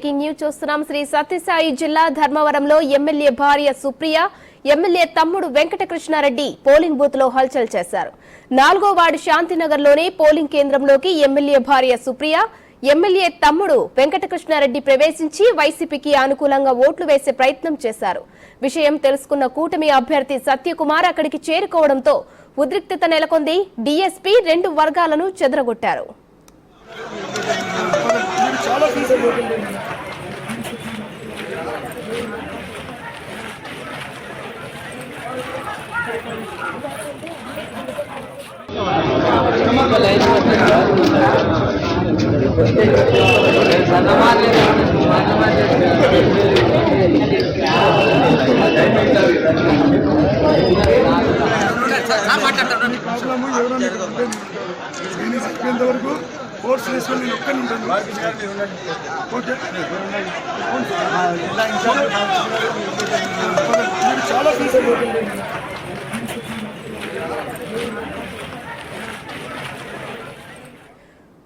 Breaking news చూస్తున్నాం. శ్రీ సత్యసాయి జిల్లా ధర్మవరంలో ఎమ్మెల్యే భార్య సుప్రియ, ఎమ్మెల్యే తమ్ముడు వెంకటకృష్ణారెడ్డి పోలింగ్ బూత్ లో హల్చల్ చేశారు. 4వ వార్డు శాంతినగర్లోని పోలింగ్ కేంద్రంలోకి ఎమ్మెల్యే భార్య సుప్రియ, ఎమ్మెల్యే తమ్ముడు వెంకటకృష్ణారెడ్డి ప్రవేశించి వైసీపీకి అనుకూలంగా ఓట్లు వేసే ప్రయత్నం చేశారు. విషయం తెలుసుకున్న కూటమి అభ్యర్థి సత్యకుమార్ అక్కడికి చేరుకోవడంతో ఉద్రిక్తత నెలకొంది. డీఎస్పీ 2 వర్గాలను చెదరగొట్టారు. వరకు కోర్స్ వేసుకొని నేను ఒక్కని ఉంటాను. ఓకే, చాలా ఫీజు.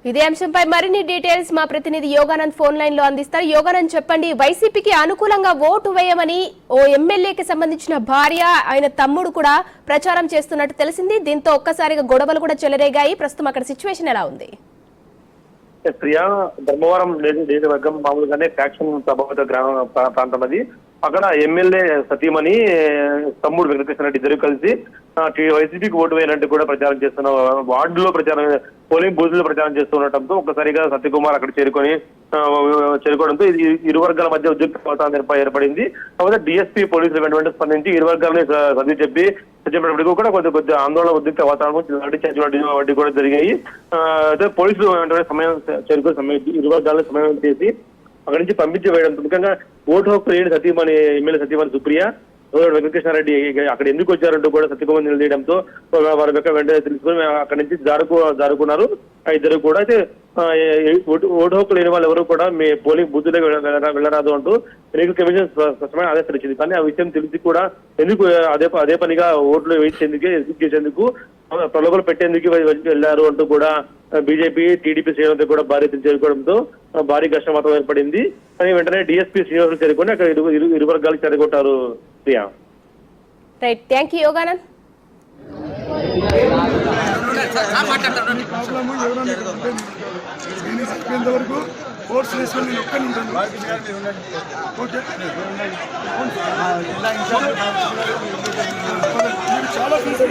ఇదే అంశంపై మరిన్ని డీటెయిల్స్ మా ప్రతినిధి యోగానంద్ ఫోన్ లైన్ లో అందిస్తారు. యోగానంద్, చెప్పండి. వైసీపీకి అనుకూలంగా ఓటు వేయమని ఓ ఎమ్మెల్యేకి సంబంధించిన భార్య, ఆయన తమ్ముడు కూడా ప్రచారం చేస్తున్నట్టు తెలిసింది. దీంతో ఒక్కసారిగా గొడవలు కూడా చెలరేగాయి. ప్రస్తుతం అక్కడ సిచ్యువేషన్ ఎలా ఉంది? ప్రియా, ధర్మవరం నియోజకవర్గం మామూలుగానే ఫ్యాక్షన్ ప్రభావిత గ్రామ ప్రాంతం అది. అక్కడ ఎమ్మెల్యే సతీమణి తమ్ముడు వెంకటకృష్ణారెడ్డి ఇద్దరు కలిసి వైసీపీకి ఓటు వేయాలంటే కూడా ప్రచారం చేస్తున్న వార్డులో ప్రచారం, పోలింగ్ బూత్ లో ప్రచారం చేస్తుండటంతో ఒక్కసారిగా సత్యకుమార్ అక్కడ చేరుకోవడంతో ఇరు వర్గాల మధ్య ఉద్రిక్త వాతావరణం ఏర్పడింది. కాకపోతే డీఎస్పీ పోలీసులు వెంట స్పందించి ఇరు వర్గాలని సర్ది చెప్పినప్పటికీ కూడా కొద్ది ఆందోళన, ఉద్రిక్త వాతావరణం వడ్డీ కూడా జరిగాయి. అయితే పోలీసులు వెంటనే చేరుకుని ఇరు వర్గాలను సమయం చేసి అక్కడి నుంచి పంపించి వేయడంతో, ముఖ్యంగా ఓటు హక్కు లేని సతీమణి ఎమ్మెల్యే సతీమణి సుప్రియ, వెంకటకృష్ణారెడ్డి అక్కడ ఎందుకు వచ్చారంటూ కూడా సత్యకుమార్ నిలదీయడంతో వారి యొక్క వెంటనే తెలుసుకుని అక్కడి నుంచి జారుకున్నారు ఇద్దరు కూడా. అయితే ఓటు హక్కు లేని వాళ్ళు ఎవరు కూడా మీ పోలింగ్ బూత్ లో వెళ్ళరాదు అంటూ ఎన్నికల కమిషన్ స్పష్టమైన ఆదేశాలు ఇచ్చింది. కానీ ఆ విషయం తెలిసి కూడా ఎందుకు అదే పనిగా ఓట్లు వేసేందుకు ప్రలోభాలు పెట్టేందుకు వెళ్లారు అంటూ కూడా బీజేపీ, టీడీపీ శ్రేణులతో కూడా భారీ చేరుకోవడంతో భారీ ఘర్షణ వాతావరణం ఏర్పడింది. కానీ వెంటనే డీఎస్పీ శ్రీనివాసులు చేరుకొని అక్కడ ఇరు వర్గాలకు చెరగొట్టారు. Priya, right, thank you Yoganand. వరకు కోర్స్ వేసుకొని నేను ఒక్కని ఉంటాను. ఓకే, చాలా ఫీజు.